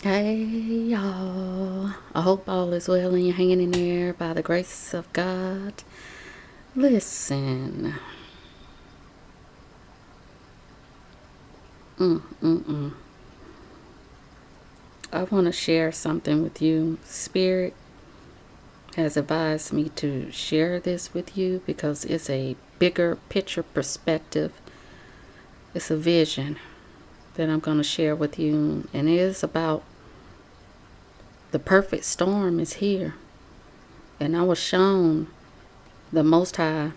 Hey y'all, I hope all is well and you're hanging in there by the grace of God. Listen, I want to share something with you. Spirit has advised me to share this with you because it's a bigger picture perspective. It's a vision that I'm going to share with you, and it is about the perfect storm is here. And I was shown the Most High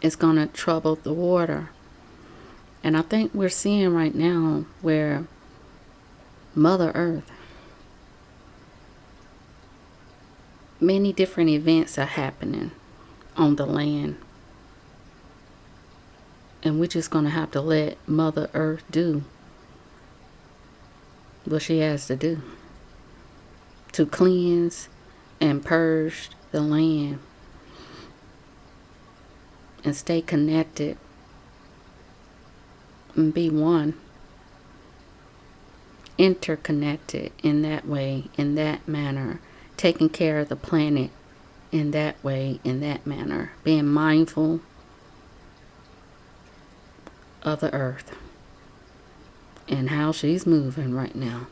is going to trouble the water. And I think we're seeing right now where Mother Earth, many different events are happening on the land. And we're just going to have to let Mother Earth do what she has to do to cleanse and purge the land and stay connected and be one, interconnected in that way, in that manner, taking care of the planet in that way, in that manner, being mindful of the earth and how she's moving right now.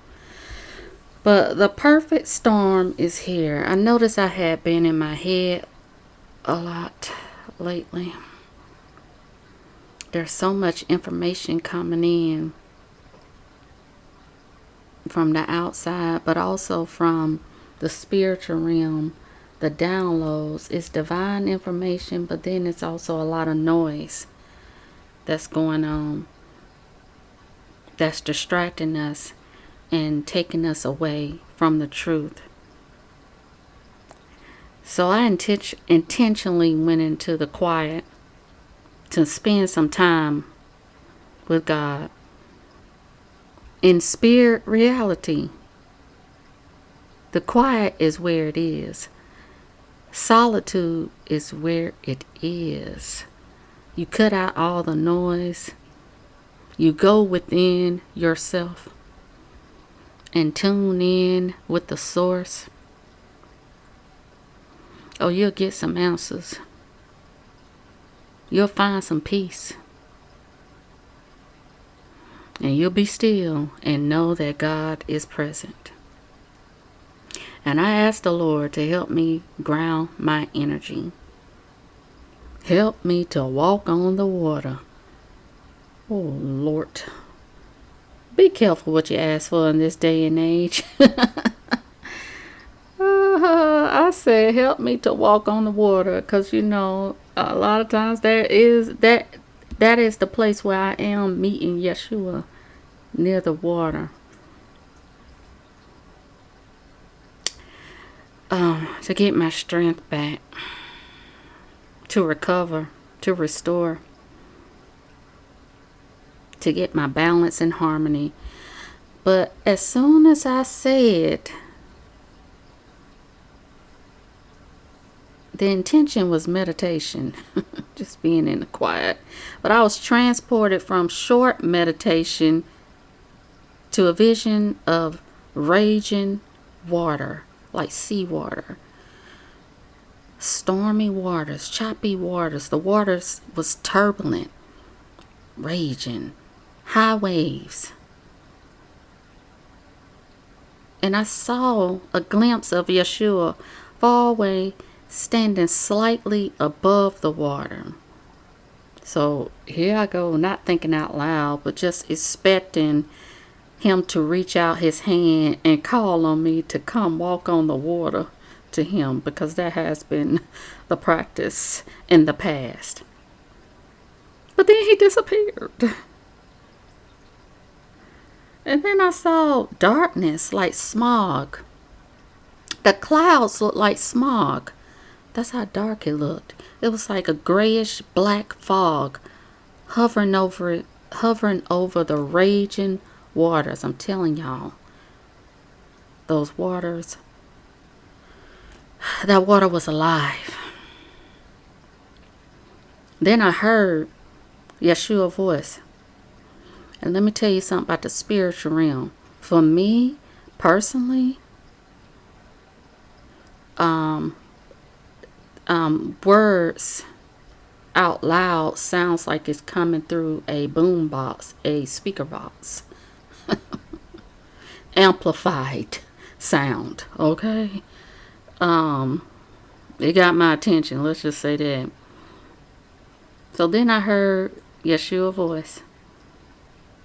But the perfect storm is here. I noticed I had been in my head a lot lately. There's so much information coming in from the outside, but also from the spiritual realm. The downloads is divine information, but then it's also a lot of noise that's going on that's distracting us and taking us away from the truth. So I intentionally went into the quiet to spend some time with God in spirit reality. The quiet is where it is. Solitude is where it is. You cut out all the noise. You go within yourself and tune in with the source. Oh, you'll get some answers. You'll find some peace. And you'll be still and know that God is present. And I ask the Lord to help me ground my energy. Help me to walk on the water. Oh, Lord. Be careful what you ask for in this day and age. I said, help me to walk on the water, because a lot of times that is the place where I am meeting Yeshua, near the water. To get my strength back, to recover, to restore, to get my balance and harmony. But as soon as I said, the intention was meditation, just being in the quiet. But I was transported from short meditation to a vision of raging water, like seawater. Stormy waters, choppy waters. The waters was turbulent, raging, high waves. And I saw a glimpse of Yeshua far away, standing slightly above the water. So here I go, not thinking out loud, but just expecting him to reach out his hand and call on me to come walk on the water to him, because that has been the practice in the past. But then he disappeared. And then I saw darkness like smog. The clouds looked like smog. That's how dark it looked. It was like a grayish black fog hovering over the raging waters. I'm telling y'all, those waters, that water was alive. Then I heard Yeshua's voice. And let me tell you something about the spiritual realm. For me, personally, um, words out loud sounds like it's coming through a boom box, a speaker box, amplified sound. Okay, it got my attention. Let's just say that. So then I heard Yeshua's voice,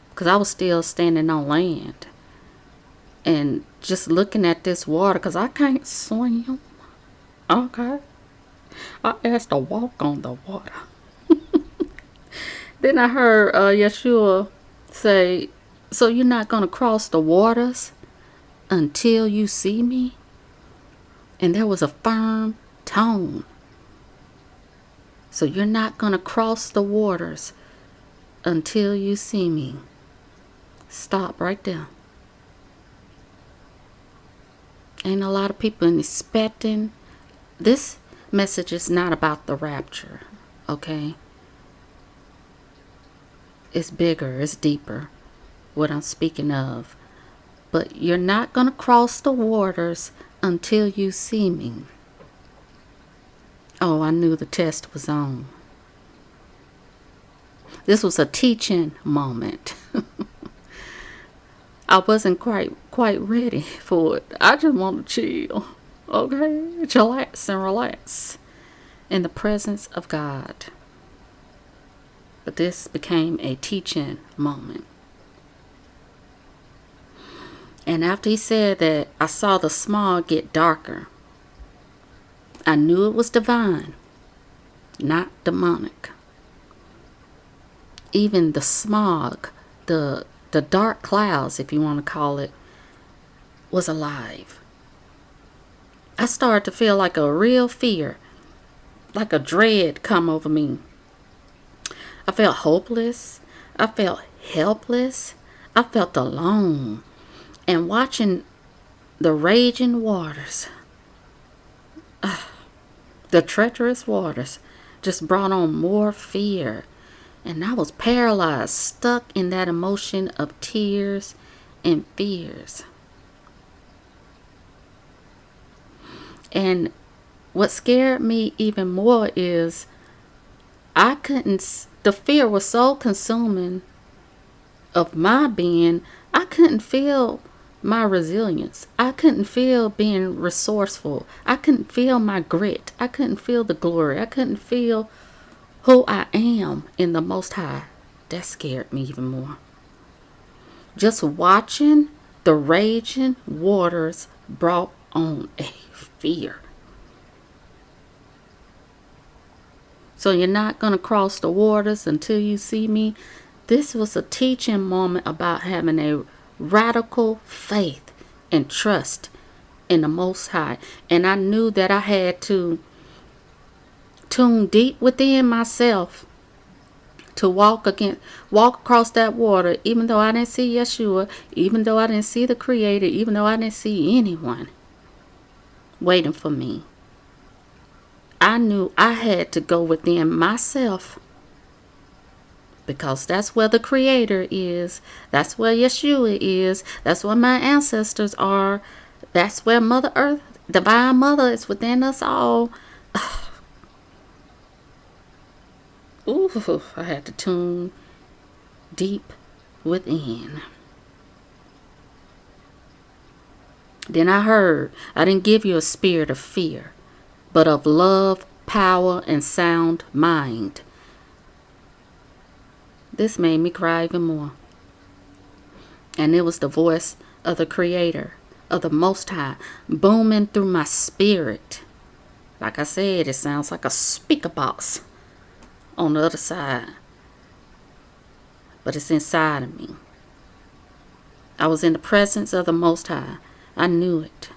because I was still standing on land and just looking at this water, because I can't swim. Okay, I asked to walk on the water. Then I heard Yeshua say, "So you're not going to cross the waters until you see me?" And there was a firm tone. So you're not going to cross the waters until you see me. Stop right there. Ain't a lot of people expecting. This message is not about the rapture, okay? It's bigger, it's deeper, what I'm speaking of. But you're not going to cross the waters until you see me. Oh, I knew the test was on. This was a teaching moment. I wasn't quite ready for it. I just want to chill. Okay? Chillax and relax in the presence of God. But this became a teaching moment. And after he said that, I saw the smog get darker. I knew it was divine, not demonic. Even the smog, the dark clouds, if you want to call it, was alive. I started to feel like a real fear, like a dread come over me. I felt hopeless. I felt helpless. I felt alone. And watching the raging waters, the treacherous waters, just brought on more fear. And I was paralyzed, stuck in that emotion of tears and fears. And what scared me even more is the fear was so consuming of my being, I couldn't feel my resilience. I couldn't feel being resourceful. I couldn't feel my grit. I couldn't feel the glory. I couldn't feel who I am in the Most High. That scared me even more. Just watching the raging waters brought on a fear. So you're not going to cross the waters until you see me. This was a teaching moment about having a radical faith and trust in the Most High. And I knew that I had to tune deep within myself to walk across that water, even though I didn't see Yeshua, even though I didn't see the Creator, even though I didn't see anyone waiting for me. I knew I had to go within myself, because that's where the Creator is. That's where Yeshua is. That's where my ancestors are. That's where Mother Earth, Divine Mother, is within us all. Ooh, I had to tune deep within. Then I heard, I didn't give you a spirit of fear, but of love, power, and sound mind. This made me cry even more. And it was the voice of the Creator, of the Most High, booming through my spirit. Like I said, it sounds like a speaker box on the other side, but it's inside of me. I was in the presence of the Most High. I knew it.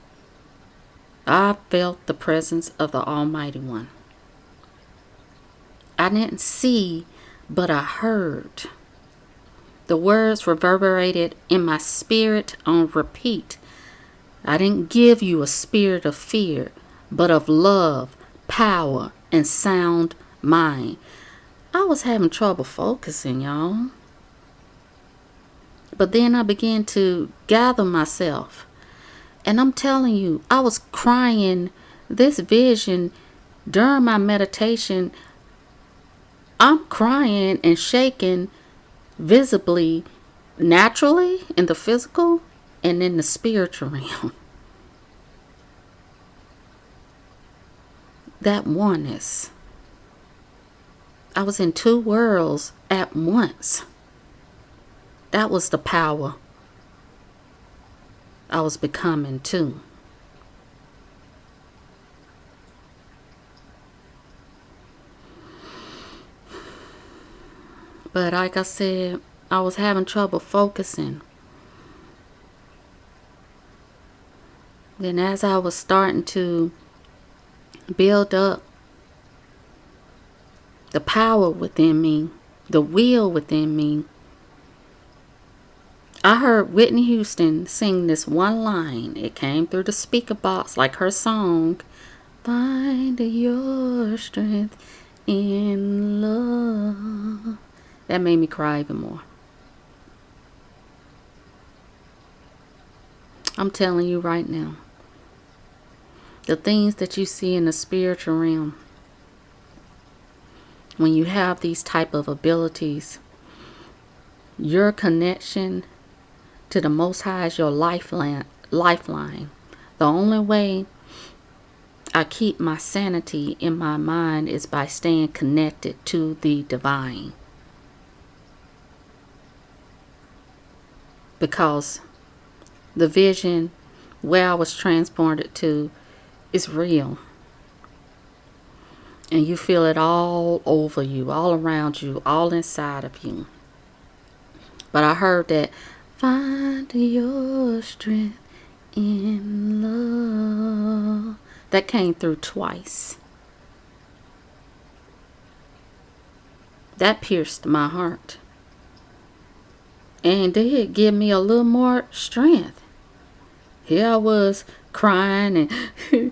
I felt the presence of the Almighty One. I didn't see, but I heard. The words reverberated in my spirit on repeat. I didn't give you a spirit of fear, but of love, power, and sound mind. I was having trouble focusing, y'all. But then I began to gather myself. And I'm telling you, I was crying this vision during my meditation. I'm crying and shaking visibly, naturally, in the physical and in the spiritual realm. That oneness. I was in two worlds at once. That was the power I was becoming too. But like I said, I was having trouble focusing. Then as I was starting to build up the power within me, the will within me, I heard Whitney Houston sing this one line. It came through the speaker box like her song, "Find your strength in love." That made me cry even more. I'm telling you right now, the things that you see in the spiritual realm, when you have these type of abilities, your connection to the Most High is your lifeline. The only way I keep my sanity in my mind is by staying connected to the divine. Because the vision where I was transported to is real. And you feel it all over you, all around you, all inside of you. But I heard that, "Find your strength in love." That came through twice. That pierced my heart. And did give me a little more strength. Here I was crying and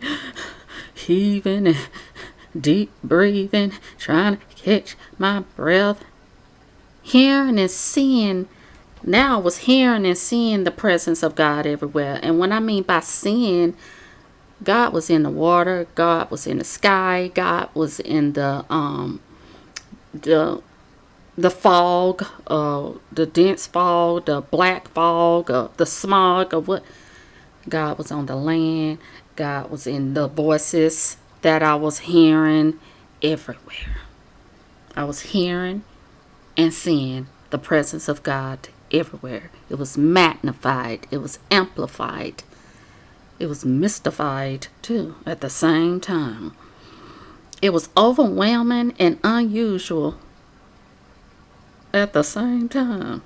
heaving and deep breathing, trying to catch my breath. Hearing and seeing. Now I was hearing and seeing the presence of God everywhere. And when I mean by seeing, God was in the water, God was in the sky, God was in the fog, the dense fog, the black fog, the smog of what. God was on the land. God was in the voices that I was hearing everywhere. I was hearing and seeing the presence of God everywhere. It was magnified. It was amplified. It was mystified too at the same time. It was overwhelming and unusual at the same time.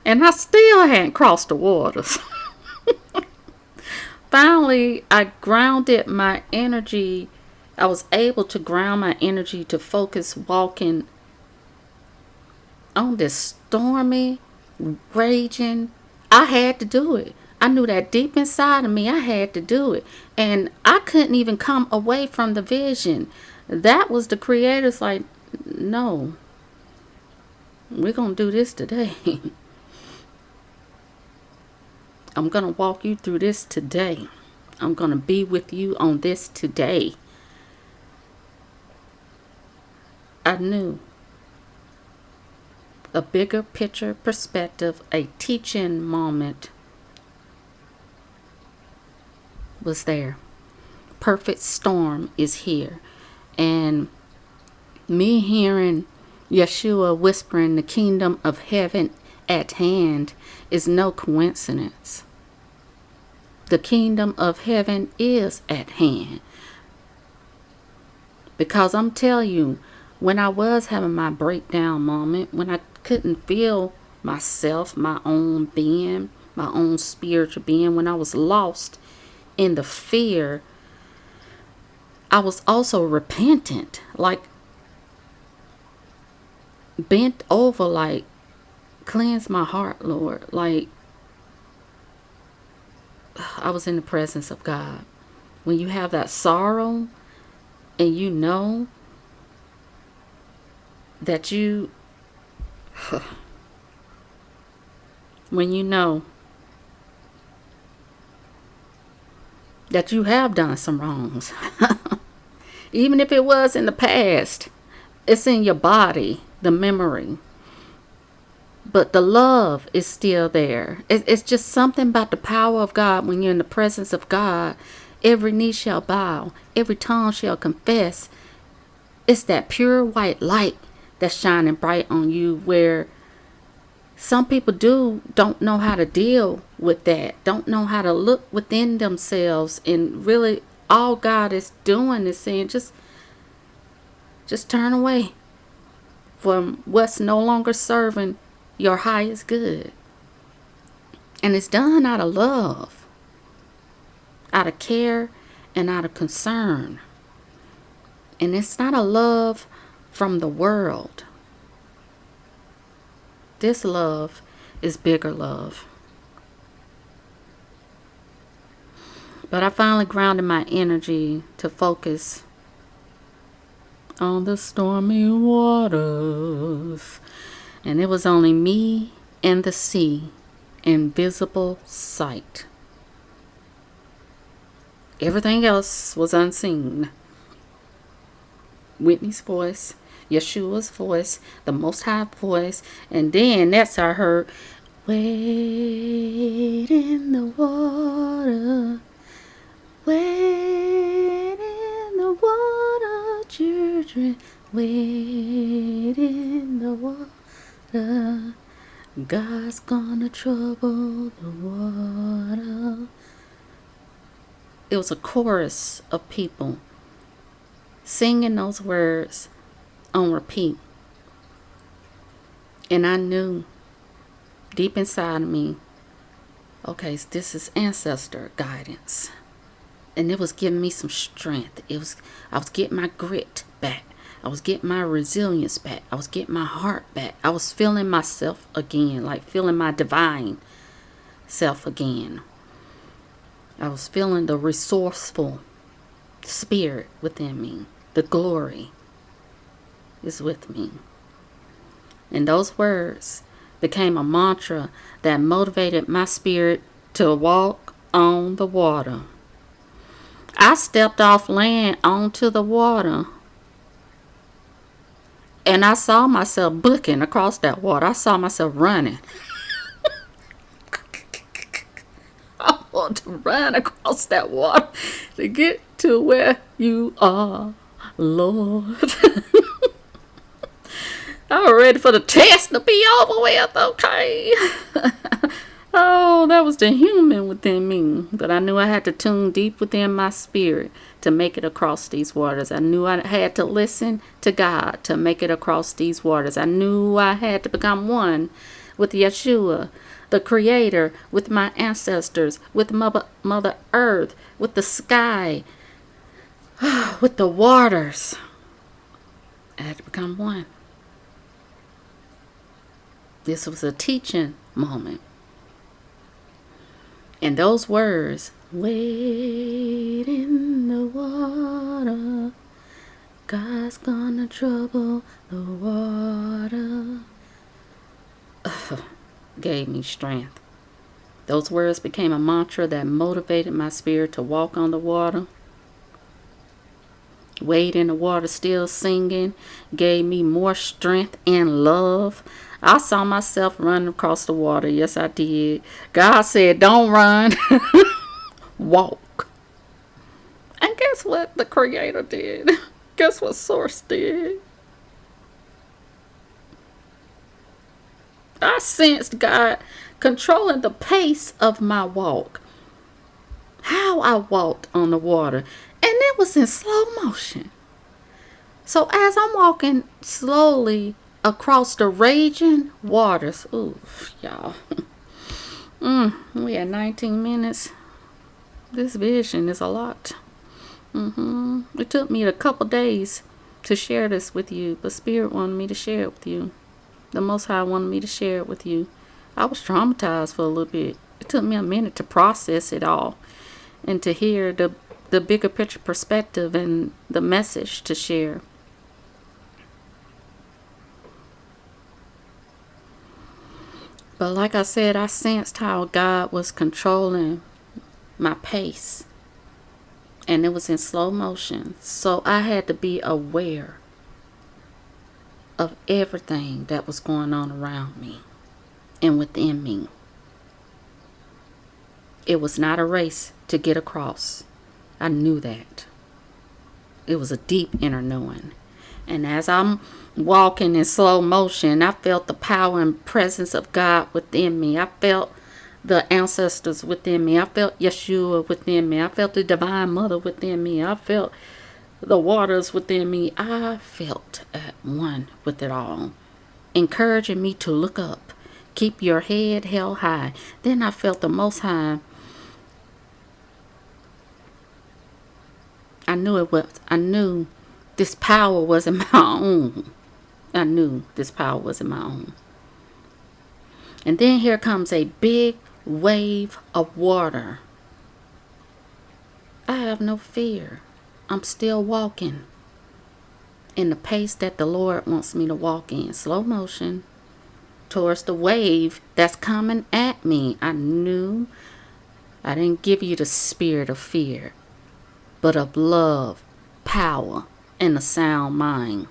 And I still hadn't crossed the waters. Finally, I grounded my energy. I was able to ground my energy to focus walking on this stormy, raging. I had to do it. I knew that deep inside of me, I had to do it. And I couldn't even come away from the vision. That was the Creator's like, "No, we're going to do this today." I'm going to walk you through this today. I'm going to be with you on this today. I knew a bigger picture perspective, a teaching moment was there. Perfect storm is here. And me hearing Yeshua whispering the kingdom of heaven at hand is no coincidence. The kingdom of heaven is at hand. Because I'm telling you, when I was having my breakdown moment, when I couldn't feel myself, my own being, my own spiritual being, when I was lost in the fear, I was also repentant, like bent over, like, cleanse my heart, Lord. Like, I was in the presence of God. When you have that sorrow and you know that you when you know that you have done some wrongs. Even if it was in the past, it's in your body, the memory. But the love is still there. It's just something about the power of God. When you're in the presence of God, every knee shall bow, every tongue shall confess. It's that pure white light that's shining bright on you, where some people don't know how to deal with that, don't know how to look within themselves, and really all God is doing is saying, just turn away from what's no longer serving your highest good. And it's done out of love, out of care, and out of concern. And it's not a love from the world. This love is bigger love. But I finally grounded my energy to focus on the stormy waters. And it was only me and the sea, invisible sight. Everything else was unseen. Whitney's voice, Yeshua's voice, the Most High voice, and then that's I heard, wait in the water, wait in the water, children, wait in the water, God's gonna trouble the water. It was a chorus of people singing those words on repeat. And I knew deep inside of me, okay, this is ancestor guidance. And it was giving me some strength. I was getting my grit back. I was getting my resilience back. I was getting my heart back. I was feeling myself again, like feeling my divine self again. I was feeling the resourceful spirit within me. The glory is with me. And those words became a mantra that motivated my spirit to walk on the water. I stepped off land onto the water, and I saw myself booking across that water. I saw myself running. I want to run across that water to get to where you are, Lord. I'm ready for the test to be over with, okay? Oh, that was the human within me. But I knew I had to tune deep within my spirit to make it across these waters. I knew I had to listen to God to make it across these waters. I knew I had to become one with Yeshua, the Creator, with my ancestors, with Mother Earth, with the sky, with the waters. I had to become one. This was a teaching moment. And those words, wait in the water, God's gonna trouble the water, gave me strength. Those words became a mantra that motivated my spirit to walk on the water. Wade in the water, still singing, gave me more strength and love. I saw myself running across the water. Yes, I did. God said, don't run. Walk. And guess what the Creator did? Guess what Source did? I sensed God controlling the pace of my walk. How I walked on the water. And it was in slow motion. So as I'm walking slowly across the raging waters. Ooh, y'all. We had 19 minutes. This vision is a lot. It took me a couple days to share this with you, but Spirit wanted me to share it with you. The Most High wanted me to share it with you. I was traumatized for a little bit. It took me a minute to process it all and to hear the bigger picture perspective and the message to share. But like I said, I sensed how God was controlling my pace. And it was in slow motion. So I had to be aware of everything that was going on around me and within me. It was not a race to get across. I knew that. It was a deep inner knowing. And as I'm walking in slow motion, I felt the power and presence of God within me. I felt the ancestors within me. I felt Yeshua within me. I felt the Divine Mother within me. I felt the waters within me. I felt at one with it all, encouraging me to look up. Keep your head held high. Then I felt the Most High. I knew this power wasn't my own. I knew this power wasn't my own. And then here comes a big wave of water. I have no fear. I'm still walking in the pace that the Lord wants me to walk in. Slow motion towards the wave that's coming at me. I knew I didn't give you the spirit of fear, but of love, power, and a sound mind.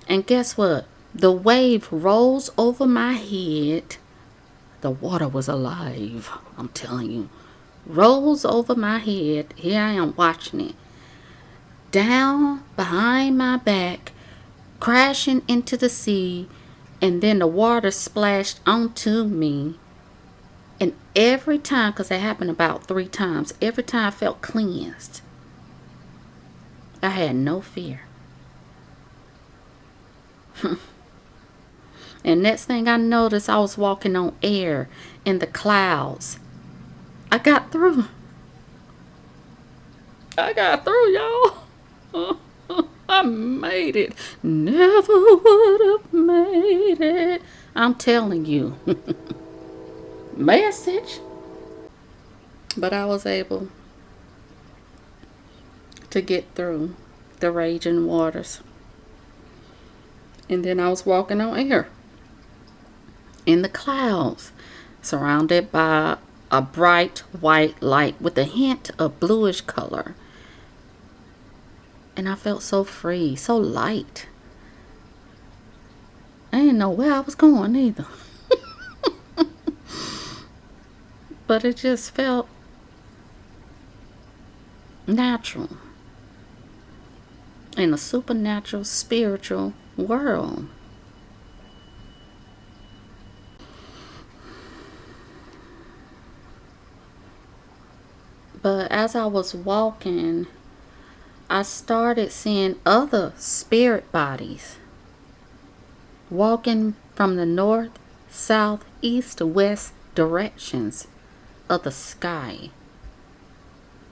And guess what? The wave rolls over my head. The water was alive, I'm telling you. Rolls over my head. Here I am watching it. Down behind my back, crashing into the sea, and then the water splashed onto me. And every time, because it happened about 3 times, every time I felt cleansed. I had no fear. And next thing I noticed, I was walking on air in the clouds. I got through. Y'all. I made it. Never would have made it. I'm telling you. Message. But I was able to get through the raging waters. And then I was walking on air in the clouds, surrounded by a bright white light with a hint of bluish color. And I felt so free, so light. I didn't know where I was going either. But it just felt natural in a supernatural, spiritual world. But as I was walking, I started seeing other spirit bodies walking from the north, south, east, west directions of the sky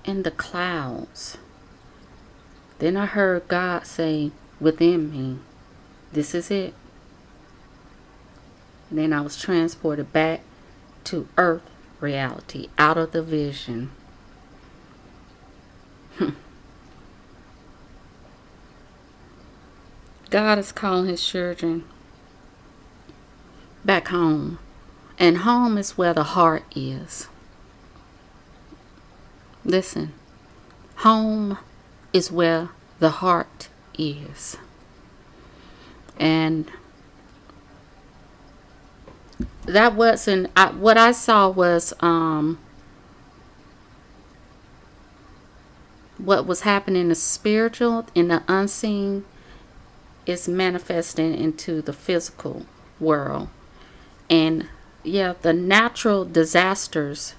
and the clouds. Then I heard God say within me, "This is it." And then I was transported back to earth reality, out of the vision. God is calling his children back home. And home is where the heart is. Listen, home is where the heart is. And that wasn't, what I saw was what was happening in the spiritual, in the unseen, is manifesting into the physical world. And yeah, the natural disasters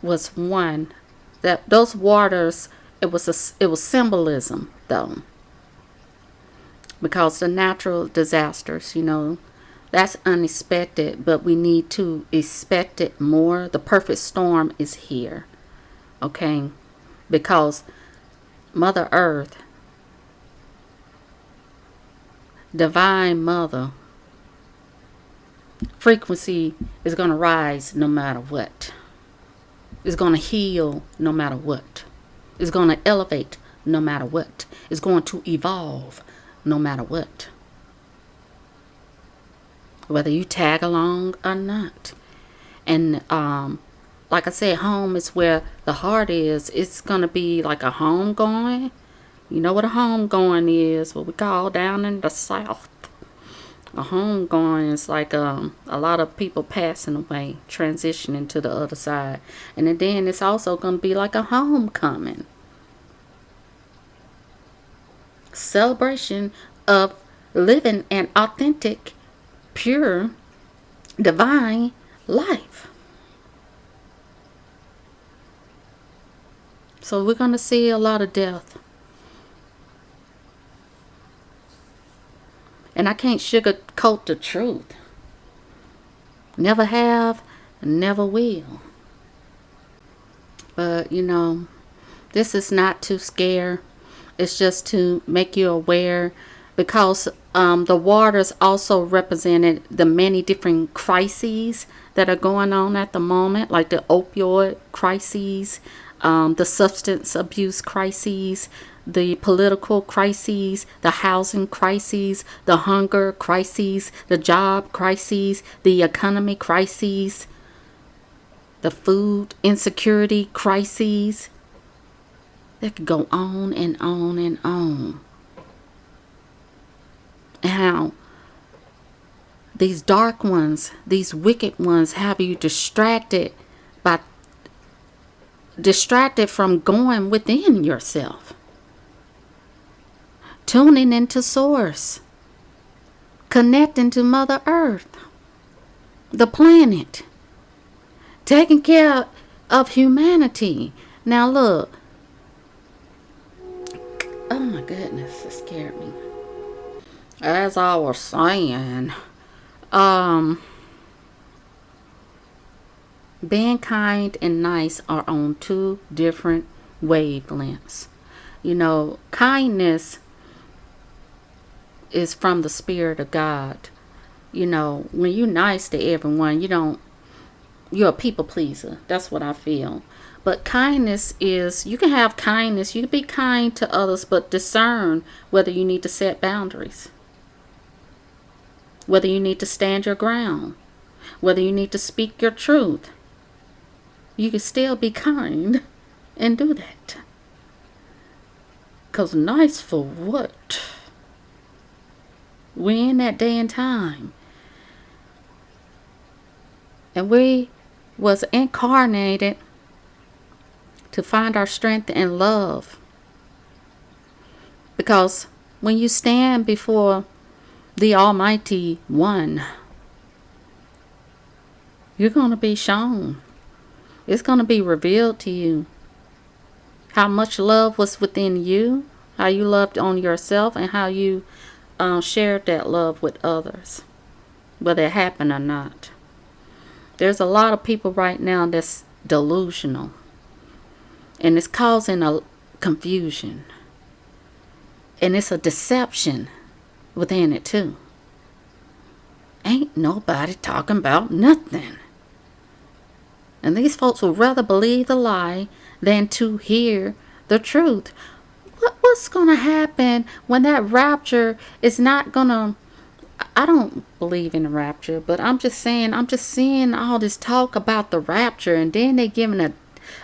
was one. That those waters, it was symbolism though, because the natural disasters, that's unexpected, but we need to expect it more. The perfect storm is here, okay? Because Mother Earth, Divine Mother, frequency is going to rise no matter what. It's going to heal no matter what. It's going to elevate no matter what. It's going to evolve no matter what. whether you tag along or not. And like I said, home is where the heart is. It's going to be like a home going. You know what a home going is, what we call down in the South. A home going is like a lot of people passing away, transitioning to the other side. And then it's also going to be like a homecoming. Celebration of living an authentic, pure, divine life. So we're going to see a lot of death. And I can't sugarcoat the truth. Never have, never will. But, this is not to scare. It's just to make you aware, because the waters also represented the many different crises that are going on at the moment, like the opioid crises, the substance abuse crises, the political crises, the housing crises, the hunger crises, the job crises, the economy crises, the food insecurity crises. That could go on and on and on. And how these dark ones, these wicked ones, have you distracted from going within yourself, tuning into source, connecting to Mother Earth, the planet, taking care of humanity. Now look, oh my goodness, it scared me. As I was saying, being kind and nice are on two different wavelengths. Kindness is from the Spirit of God. When you're nice to everyone, you're a people pleaser. That's what I feel. But kindness is, you can have kindness, you can be kind to others, but discern whether you need to set boundaries, whether you need to stand your ground, whether you need to speak your truth. You can still be kind and do that. Because nice for what? We're in that day and time. And we was incarnated to find our strength in love. Because when you stand before the Almighty One, you're going to be shown. It's going to be revealed to you how much love was within you, how you loved on yourself, and how you shared that love with others, whether it happened or not. There's a lot of people right now that's delusional, and it's causing a confusion, and it's a deception within it too. Ain't nobody talking about nothing. And these folks will rather believe the lie than to hear the truth. What's going to happen when that rapture is not going to... I don't believe in the rapture, but I'm just seeing all this talk about the rapture, and then they giving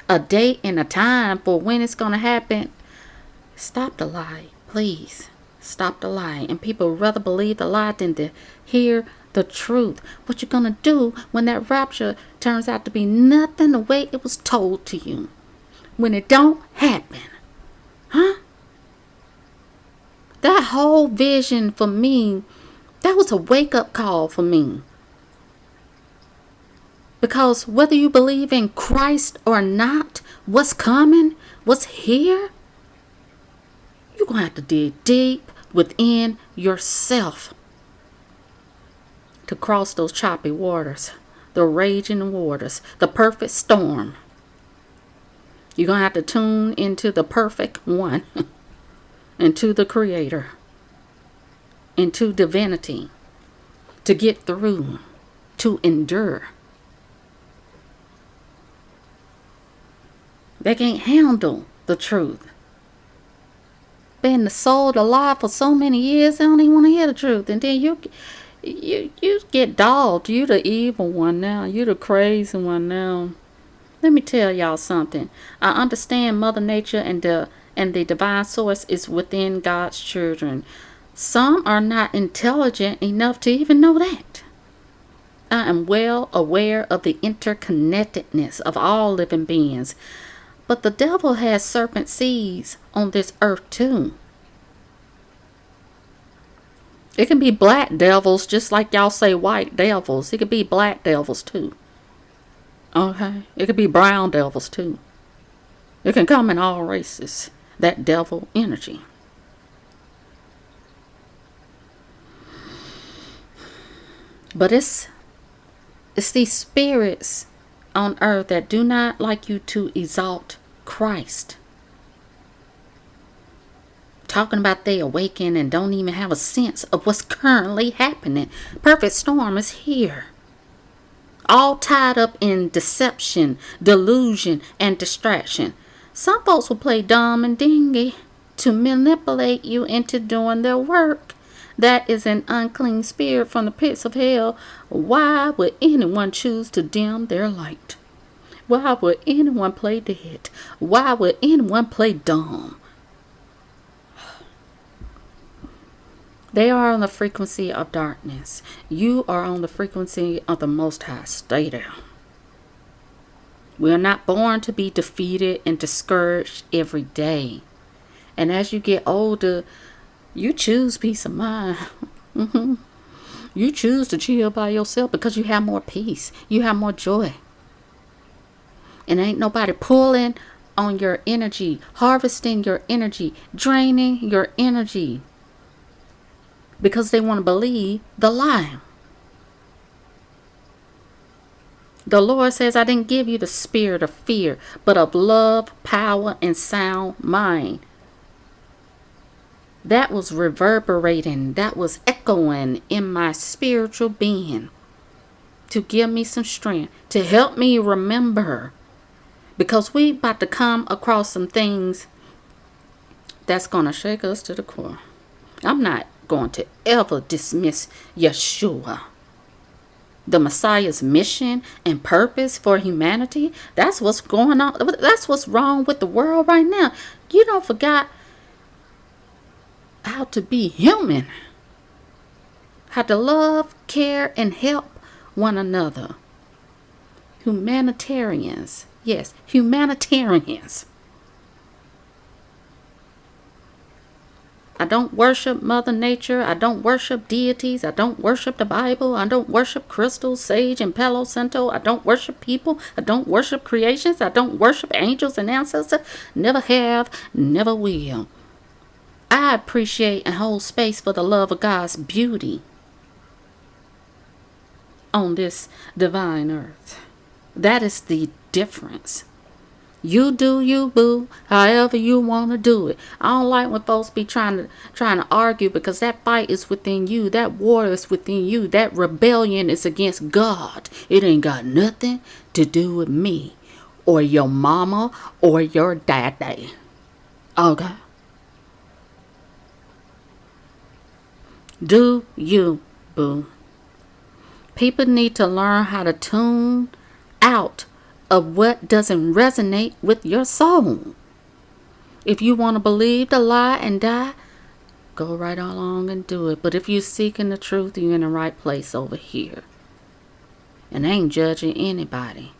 a date and a time for when it's going to happen. Stop the lie, please. Stop the lie. And people would rather believe the lie than to hear the truth. What you're going to do when that rapture turns out to be nothing the way it was told to you, when it don't happen, huh? That whole vision for me, that was a wake-up call for me. Because whether you believe in Christ or not, what's coming, what's here, you're going to have to dig deep within yourself to cross those choppy waters, the raging waters, the perfect storm. You're going to have to tune into the perfect one, into the Creator, into divinity, to get through, to endure. They can't handle the truth. Been sold a lie for so many years, they don't even want to hear the truth. And then You get dogged. You the evil one now. You the crazy one now. Let me tell y'all something. I understand Mother Nature and the divine source is within God's children. Some are not intelligent enough to even know that. I am well aware of the interconnectedness of all living beings, but the devil has serpent seeds on this earth too. It can be black devils just like y'all say white devils. It could be black devils too. Okay? It could be brown devils too. It can come in all races. That devil energy. But it's these spirits on earth that do not like you to exalt Christ. Talking about they awaken and don't even have a sense of what's currently happening. Perfect storm is here. All tied up in deception, delusion, and distraction. Some folks will play dumb and dingy to manipulate you into doing their work. That is an unclean spirit from the pits of hell. Why would anyone choose to dim their light? Why would anyone play dead? Why would anyone play dumb? They are on the frequency of darkness. You are on the frequency of the Most High. Stay there. We are not born to be defeated and discouraged every day. And as you get older, you choose peace of mind. You choose to chill by yourself because you have more peace. You have more joy. And ain't nobody pulling on your energy, harvesting your energy, draining your energy. Because they want to believe the lie. The Lord says, I didn't give you the spirit of fear, but of love, power, and sound mind. That was reverberating. That was echoing in my spiritual being to give me some strength, to help me remember. Because we about to come across some things that's going to shake us to the core. I'm not going to ever dismiss Yeshua, the Messiah's mission and purpose for humanity. That's what's going on. That's what's wrong with the world right now. You don't forget how to be human, how to love, care, and help one another. Humanitarians. Yes, humanitarians. I don't worship Mother Nature. I don't worship deities. I don't worship the Bible. I don't worship crystals, sage, and Palo Santo. I don't worship people. I don't worship creations. I don't worship angels and ancestors. Never have, never will. I appreciate and hold space for the love of God's beauty on this divine earth. That is the difference. You do you, boo, however you want to do it. I don't like when folks be trying to argue, because that fight is within you. That war is within you. That rebellion is against God. It ain't got nothing to do with me or your mama or your daddy. Okay? Do you, boo. People need to learn how to tune out of what doesn't resonate with your soul. If you want to believe the lie and die, go right along and do it. But if you're seeking the truth, you're in the right place over here. And I ain't judging anybody.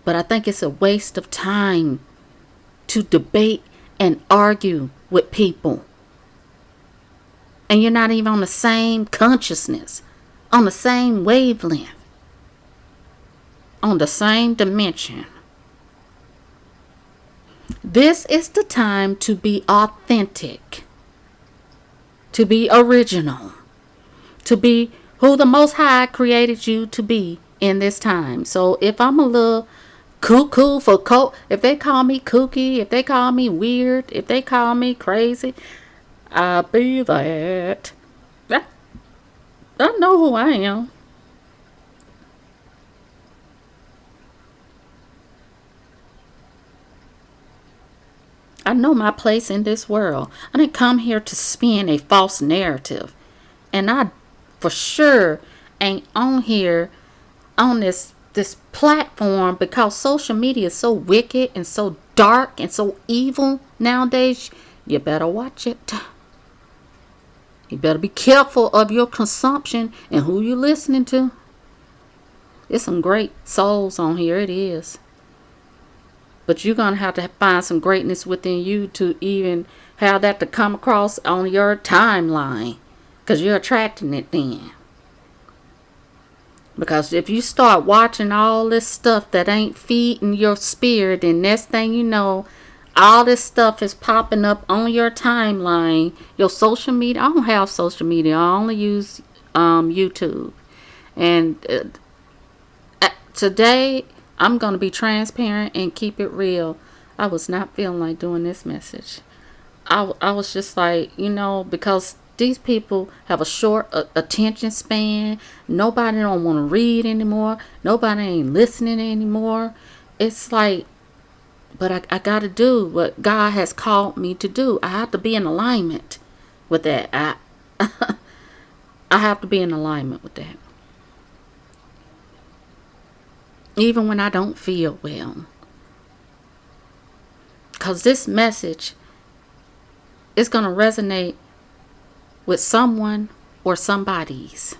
But I think it's a waste of time to debate and argue with people. And you're not even on the same consciousness, on the same wavelength, on the same dimension. This is the time to be authentic, to be original, to be who the Most High created you to be in this time. So if I'm a little cuckoo if they call me kooky, if they call me weird, if they call me crazy, I'll be that. I know who I am. I know my place in this world. I didn't come here to spin a false narrative. And I for sure ain't on here on this platform, because social media is so wicked and so dark and so evil nowadays. You better watch it. You better be careful of your consumption and who you're listening to. There's some great souls on here, it is. But you're going to have to find some greatness within you to even have that to come across on your timeline, because you're attracting it then. Because if you start watching all this stuff that ain't feeding your spirit, and next thing you know, all this stuff is popping up on your timeline, your social media. I don't have social media. I only use YouTube. And today, I'm going to be transparent and keep it real. I was not feeling like doing this message. I was just like, because these people have a short attention span. Nobody don't want to read anymore. Nobody ain't listening anymore. It's like, but I got to do what God has called me to do. I have to be in alignment with that. I have to be in alignment with that. Even when I don't feel well. Because this message is going to resonate with someone or somebody's.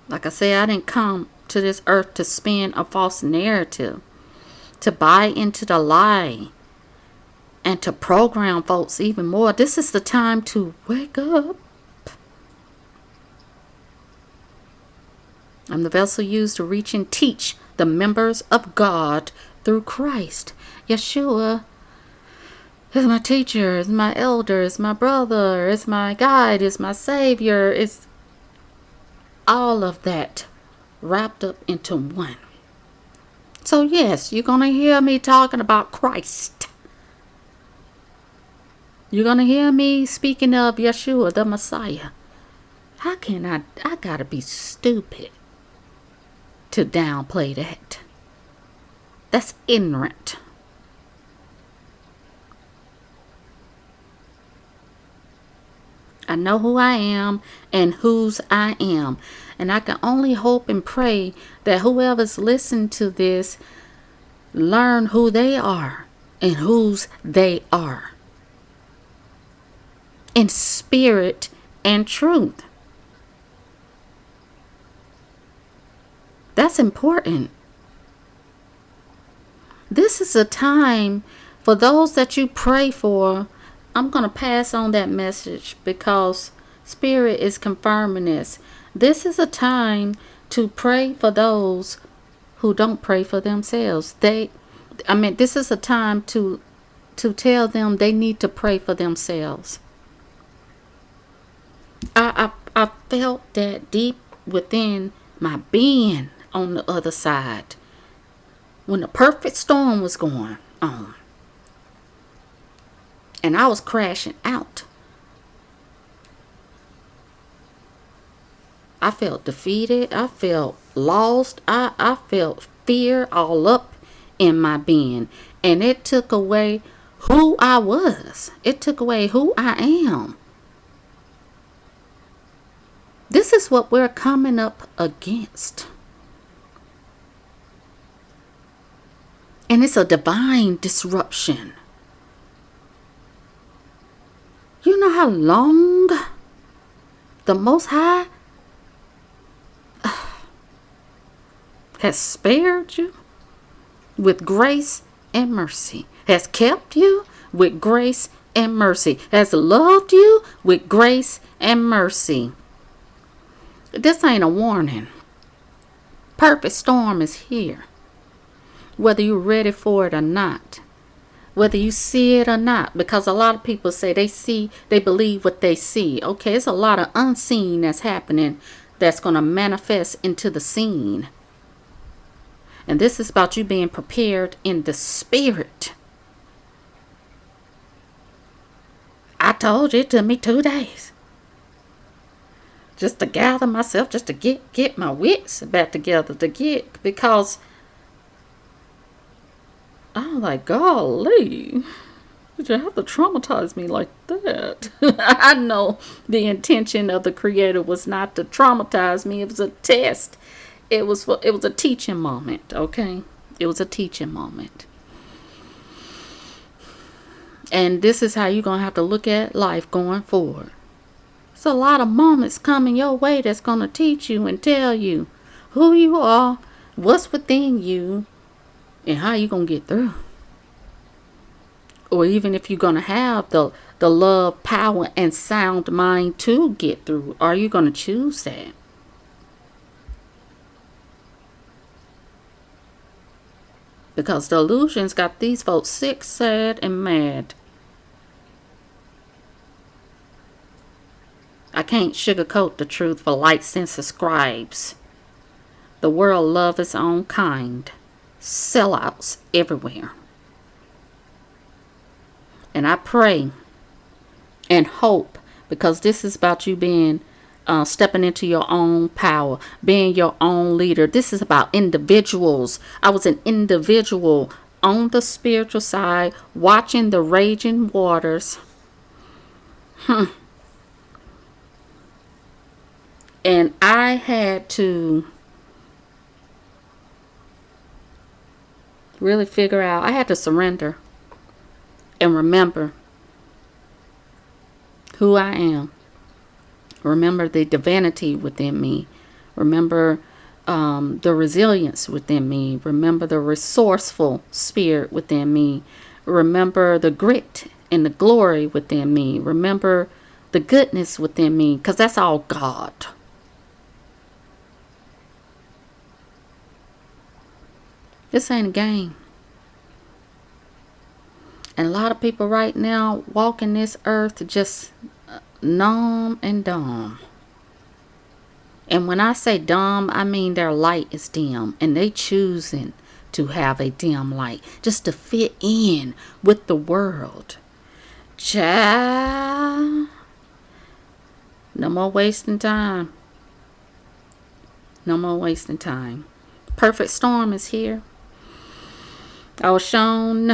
Like I say, I didn't come to this earth to spin a false narrative, to buy into the lie, and to program folks even more. This is the time to wake up. I'm the vessel used to reach and teach the members of God through Christ. Yeshua is my teacher, is my elder, is my brother, is my guide, is my savior. It's all of that wrapped up into one. So yes, you're going to hear me talking about Christ. You're going to hear me speaking of Yeshua, the Messiah. How can I got to be stupid to downplay that. That's ignorant. I know who I am and whose I am. And I can only hope and pray that whoever's listening to this learn who they are and whose they are. In spirit and truth. That's important. This is a time for those that you pray for. I'm going to pass on that message because Spirit is confirming this. This is a time to pray for those who don't pray for themselves. This is a time to tell them they need to pray for themselves. I felt that deep within my being on the other side when the perfect storm was going on. And I was crashing out. I felt defeated. I felt lost. I felt fear all up in my being. And it took away who I was. It took away who I am. This is what we're coming up against. And it's a divine disruption. You know how long the Most High has spared you with grace and mercy, has kept you with grace and mercy, has loved you with grace and mercy. This ain't a warning. Perfect storm is here. Whether you're ready for it or not. Whether you see it or not. Because a lot of people say they believe what they see. Okay, it's a lot of unseen that's happening that's going to manifest into the scene. And this is about you being prepared in the spirit. I told you it took me 2 days. Just to gather myself, just to get my wits back together because I'm like, golly. Did you have to traumatize me like that? I know the intention of the Creator was not to traumatize me. It was a test. It was a teaching moment, okay? It was a teaching moment. And this is how you're going to have to look at life going forward. It's a lot of moments coming your way that's going to teach you and tell you who you are, what's within you, and how you're going to get through. Or even if you're going to have the love, power, and sound mind to get through, are you going to choose that? Because the illusions got these folks sick, sad, and mad. I can't sugarcoat the truth for light-sensitive scribes. The world loves its own kind. Sellouts everywhere. And I pray and hope, because this is about you being stepping into your own power, being your own leader. This is about individuals. I was an individual on the spiritual side, watching the raging waters. And I had to really figure out, I had to surrender and remember who I am. Remember the divinity within me. Remember the resilience within me. Remember the resourceful spirit within me. Remember the grit and the glory within me. Remember the goodness within me, because that's all God. This ain't a game. And a lot of people right now walking this earth just numb and dumb. And when I say dumb, I mean their light is dim, and they choosing to have a dim light just to fit in with the world. Child, no more wasting time. No more wasting time. Perfect storm is here. I was shown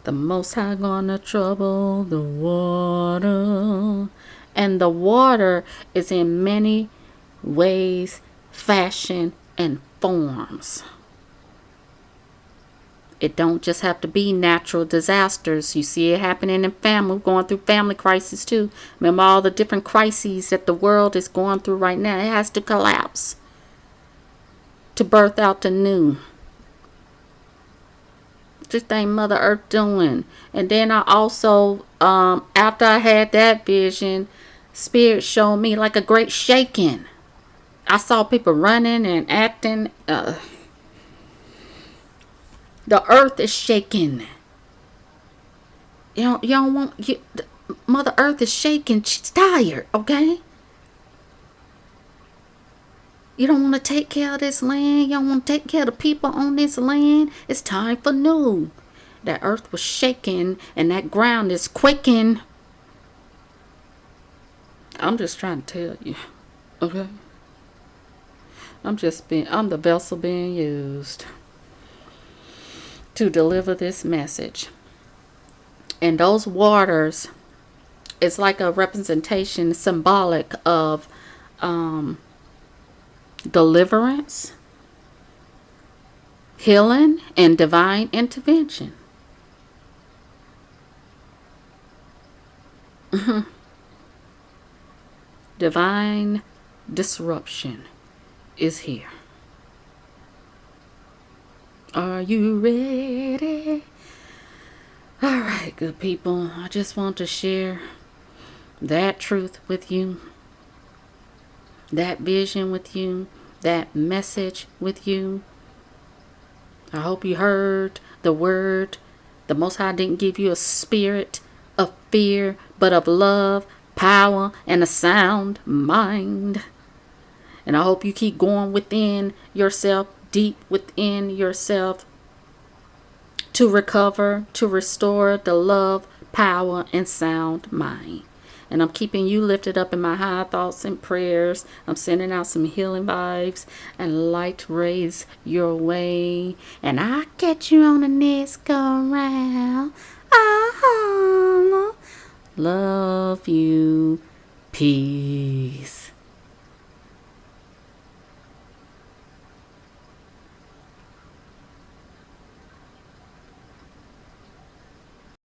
the Most High gonna trouble the water. And the water is in many ways, fashion, and forms. It don't just have to be natural disasters. You see it happening in family. We're going through family crisis too. Remember all the different crises that the world is going through right now. It has to collapse to birth out the new. Just ain't Mother Earth doing. And then I also, after I had that vision, Spirit showed me like a great shaking. I saw people running and acting. The earth is shaking. You don't want, Mother Earth is shaking. She's tired, okay? You don't want to take care of this land. You don't want to take care of the people on this land. It's time for new. That earth was shaking and that ground is quaking. I'm just trying to tell you, okay? I'm the vessel being used to deliver this message. And those waters is like a representation, symbolic of deliverance, healing, and divine intervention. Divine disruption is here. Are you ready? All right, good people. I just want to share that truth with you, that vision with you, that message with you. I hope you heard the word. The Most High didn't give you a spirit of fear, but of love, power, and a sound mind. And I hope you keep going within yourself, deep within yourself, to recover, to restore the love, power, and sound mind. And I'm keeping you lifted up in my high thoughts and prayers. I'm sending out some healing vibes and light rays your way. And I'll catch you on the next go round. Love you. Peace.